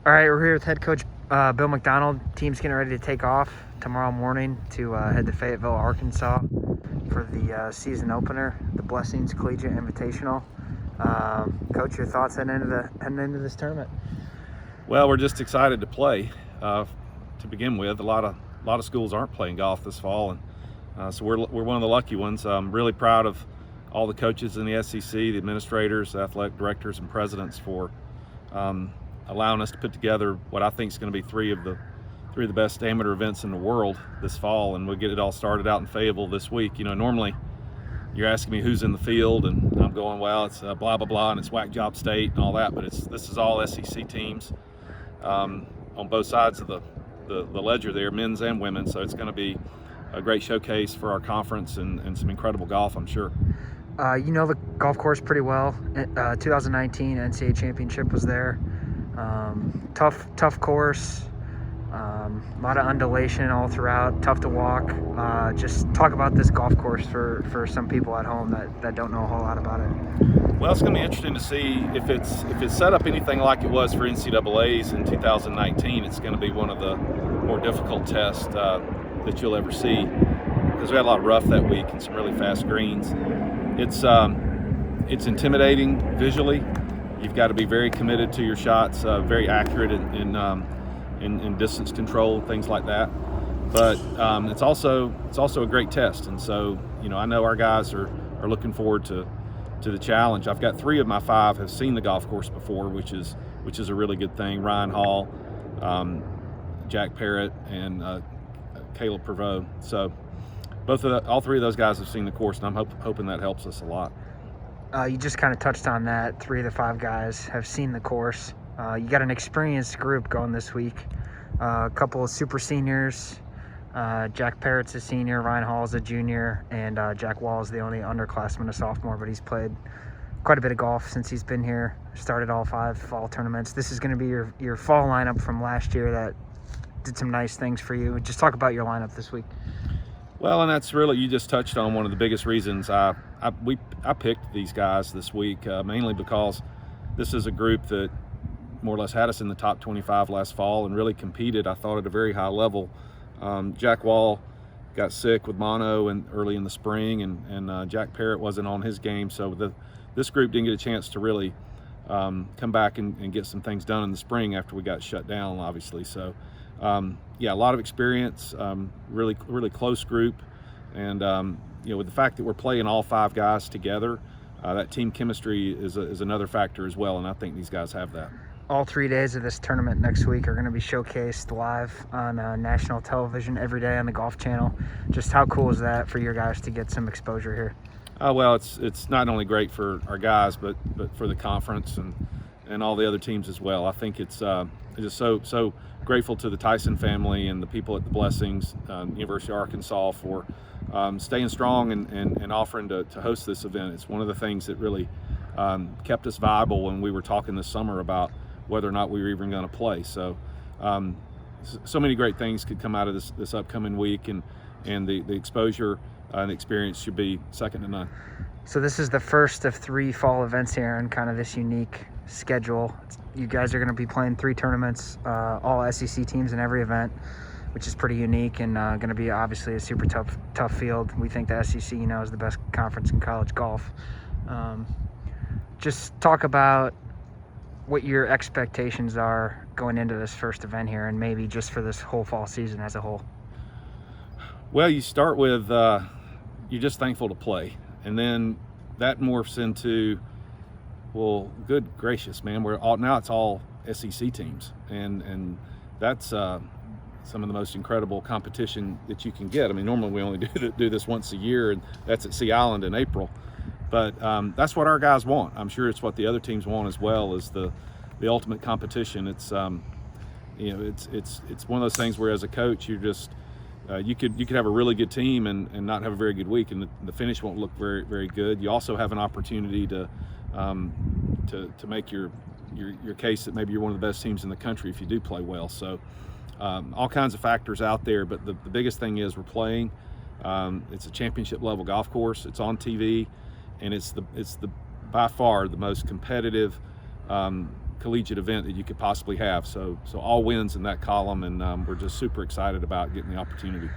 All right, we're here with head coach Bill McDonald. Team's getting ready to take off tomorrow morning to head to Fayetteville, Arkansas for the season opener, the Blessings Collegiate Invitational. Coach, your thoughts heading into this tournament? Well, we're just excited to play. To begin with, a lot of schools aren't playing golf this fall, and so we're one of the lucky ones. I'm really proud of all the coaches in the SEC, the administrators, athletic directors, and presidents for allowing us to put together what I think is going to be three of the best amateur events in the world this fall, and we'll get it all started out in Fayetteville this week. You know, normally you're asking me who's in the field, and I'm going, well, it's blah blah blah, and it's Whack Job State and all that, but this is all SEC teams on both sides of the ledger there, men's and women. So it's going to be a great showcase for our conference and some incredible golf, I'm sure. You know the golf course pretty well. 2019 NCAA championship was there. Tough course. A lot of undulation all throughout. Tough to walk. Just talk about this golf course for some people at home that don't know a whole lot about it. Well, it's going to be interesting to see if it's set up anything like it was for NCAA's in 2019. It's going to be one of the more difficult tests that you'll ever see, because we had a lot of rough that week and some really fast greens. It's intimidating visually. You've got to be very committed to your shots, very accurate in distance control, things like that. But it's also a great test, and so I know our guys are looking forward to the challenge. I've got 3 of my 5 have seen the golf course before, which is a really good thing. Ryan Hall, Jack Parrott, and Caleb Prevost. So all 3 of those guys have seen the course, and I'm hoping that helps us a lot. You just kind of touched on that. 3 of the 5 guys have seen the course. You got an experienced group going this week. A couple of super seniors. Jack Parrott's a senior, Ryan Hall's a junior, and Jack Wall's the only underclassman, a sophomore, but he's played quite a bit of golf since he's been here. Started all 5 fall tournaments. This is going to be your fall lineup from last year that did some nice things for you. Just talk about your lineup this week. Well, and that's really, you just touched on one of the biggest reasons I picked these guys this week, mainly because this is a group that more or less had us in the top 25 last fall and really competed, I thought, at a very high level. Jack Wall got sick with mono early in the spring, and Jack Parrott wasn't on his game, so this group didn't get a chance to really come back and get some things done in the spring after we got shut down, obviously. So yeah, a lot of experience, really close group, and with the fact that we're playing all 5 guys together, that team chemistry is another factor as well, and I think these guys have that. All 3 days of this tournament next week are going to be showcased live on national television every day on the Golf Channel. Just how cool is that for your guys to get some exposure here? Well, it's not only great for our guys, but for the conference and all the other teams as well. I think it's just so grateful to the Tyson family and the people at the Blessings, University of Arkansas, for staying strong and offering to host this event. It's one of the things that really kept us viable when we were talking this summer about whether or not we were even going to play. So so many great things could come out of this upcoming week, and the exposure and experience should be second to none. So this is the first of 3 fall events here and kind of this unique schedule. You guys are going to be playing 3 tournaments, all SEC teams in every event, which is pretty unique, and going to be obviously a super tough field. We think the SEC, is the best conference in college golf. Just talk about what your expectations are going into this first event here, and maybe just for this whole fall season as a whole. Well, you start with you're just thankful to play, and then that morphs into, well, good gracious, man, now it's all SEC teams, and that's some of the most incredible competition that you can get. I mean, normally we only do this once a year, and that's at Sea Island in April. But that's what our guys want. I'm sure it's what the other teams want as well, is the ultimate competition. It's it's one of those things where, as a coach, you just you could have a really good team and not have a very good week, and the finish won't look very, very good. You also have an opportunity to make your case that maybe you're one of the best teams in the country if you do play well. So all kinds of factors out there, but the biggest thing is we're playing. It's a championship level golf course. It's on TV, and it's the by far the most competitive collegiate event that you could possibly have. So all wins in that column, and we're just super excited about getting the opportunity.